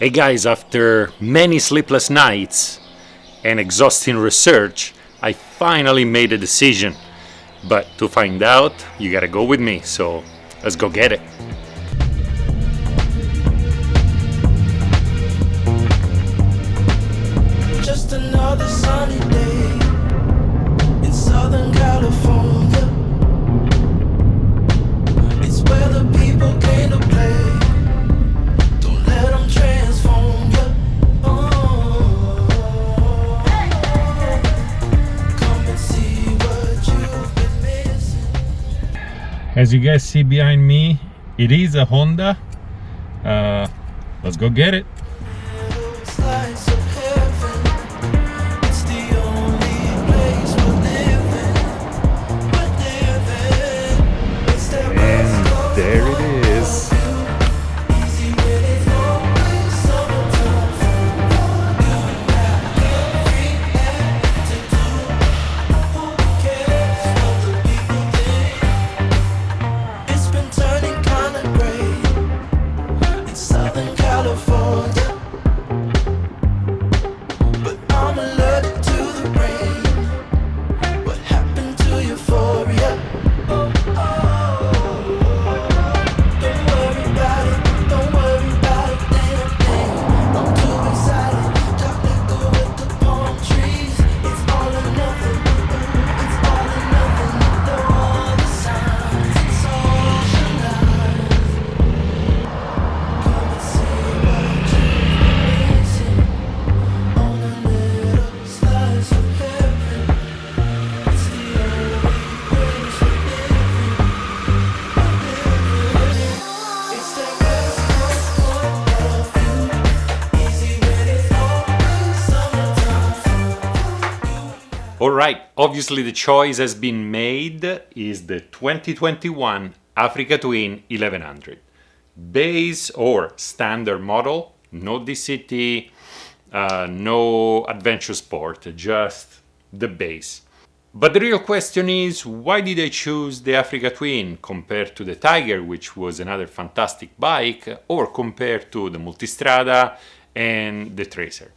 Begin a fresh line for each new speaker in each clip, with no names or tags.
Hey guys, after many sleepless nights and exhausting research, I finally made a decision. But to find out, you gotta go with me, so let's go get it.
Just another sunny day in Southern California. It's where the people came to play. Don't let them transform you. Come and see what you've been missing.
As you guys see behind me, it is a Honda. Let's go get it.
Slice of heaven. It's the only place we're living. We're living. It's that West Coast
There it is.
easy when it's always summertime. You got every act to do. Who cares what the people think? It's been turning kinda gray in Southern California. But I'm allergic to the rain. What happened to euphoria? Don't worry about it, don't worry about a damn thing. I'm too excited, chocolate go with the palm trees. It's all or nothing, it's all or nothing. No other signs, it's socialized. Come and see what you've been missing on a little slice of heaven. It's the only place we're living. It's that West Coast point of view. Easy when it's always summertime.
Alright, obviously the choice has been made is the 2021 Africa Twin 1100. Base or standard model, no DCT, no adventure sport, just the base. But the real question is, why did I choose the Africa Twin compared to the Tiger, which was another fantastic bike, or compared to the Multistrada and the Tracer?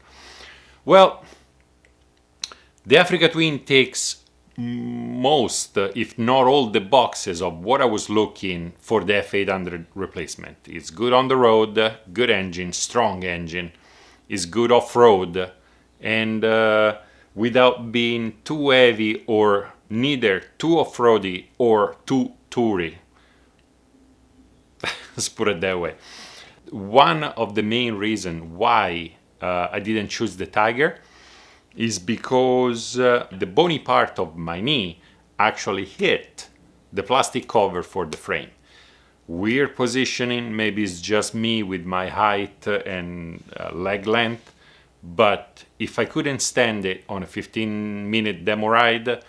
Well, the Africa Twin takes most, if not all, the boxes of what I was looking for the F800 replacement. It's good on the road, good engine, strong engine. It's good off-road, and without being too heavy or neither too off-roady or too toury. Let's put it that way. One of the main reasons why I didn't choose the Tiger is because the bony part of my knee actually hit the plastic cover for the frame. Weird positioning, maybe it's just me with my height and leg length, but if I couldn't stand it on a 15-minute demo ride,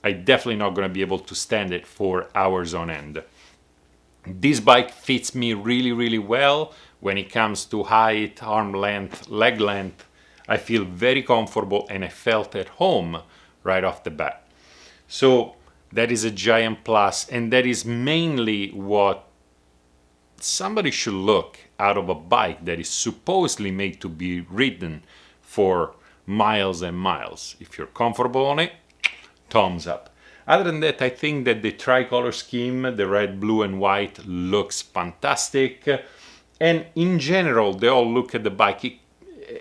I'm definitely not going to be able to stand it for hours on end. This bike fits me really, really well when it comes to height, arm length, leg length. I feel very comfortable and I felt at home right off the bat. So that is a giant plus, and that is mainly what somebody should look out of a bike that is supposedly made to be ridden for miles and miles. If you're comfortable on it, thumbs up. Other than that, I think that the tricolor scheme, the red, blue and white, looks fantastic. And in general, the whole look at the bike,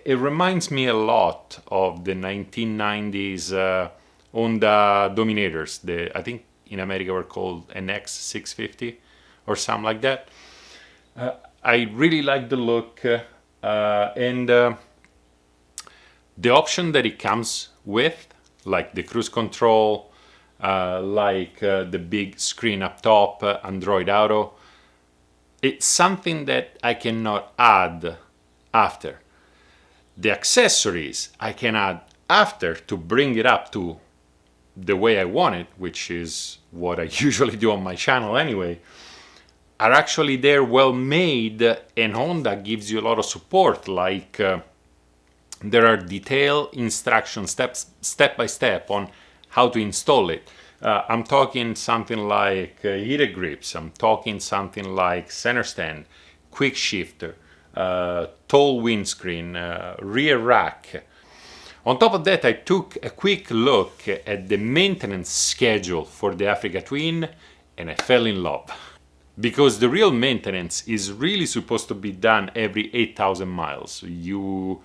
it reminds me a lot of the 1990s Honda Dominators. I think in America were called NX 650 or something like that. I really like the look and the option that it comes with, like the cruise control, like the big screen up top, Android Auto. It's something that I cannot add after. The accessories I can add after to bring it up to the way I want it, which is what I usually do on my channel anyway, are actually there, well made, and Honda gives you a lot of support, like there are detailed instructions step by step on how to install it. I'm talking something like heated grips, I'm talking something like center stand, quick shifter, tall windscreen, rear rack. On top of that, I took a quick look at the maintenance schedule for the Africa Twin and I fell in love. Because the real maintenance is really supposed to be done every 8,000 miles. You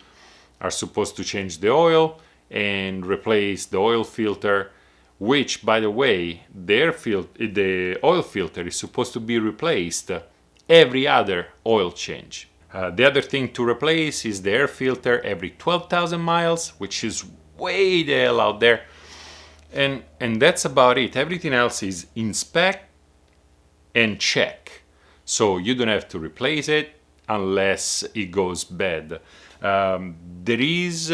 are supposed to change the oil and replace the oil filter, which, by the way, the oil filter is supposed to be replaced every other oil change. The other thing to replace is the air filter every 12,000 miles, which is way the hell out there. And that's about it. Everything else is inspect and check. So you don't have to replace it unless it goes bad. There is...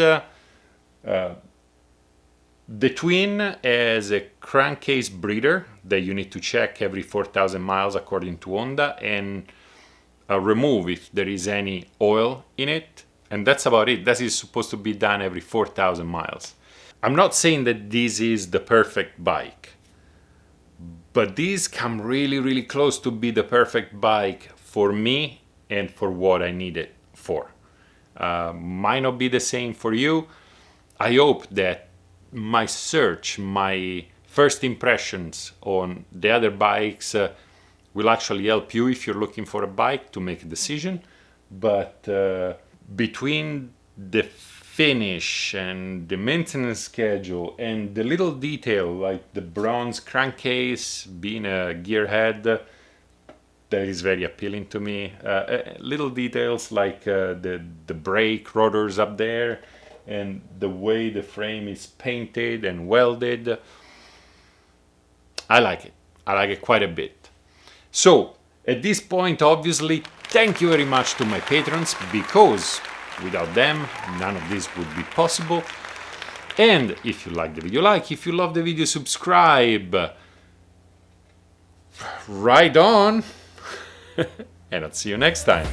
the Twin has a crankcase breather that you need to check every 4,000 miles according to Honda and remove if there is any oil in it, and that's about it. That is supposed to be done every 4,000 miles. I'm not saying that this is the perfect bike, but these come really close to be the perfect bike for me and for what I need it for. Might not be the same for you. I hope that my search, my first impressions on the other bikes will actually help you if you're looking for a bike to make a decision. But between the finish and the maintenance schedule and the little detail like the bronze crankcase being a gearhead, that is very appealing to me. Little details like the brake rotors up there and the way the frame is painted and welded. I like it. I like it quite a bit. So, at this point, obviously, thank you very much to my patrons, because without them, none of this would be possible. And if you like the video, like. If you love the video, subscribe. Right on. And I'll see you next time.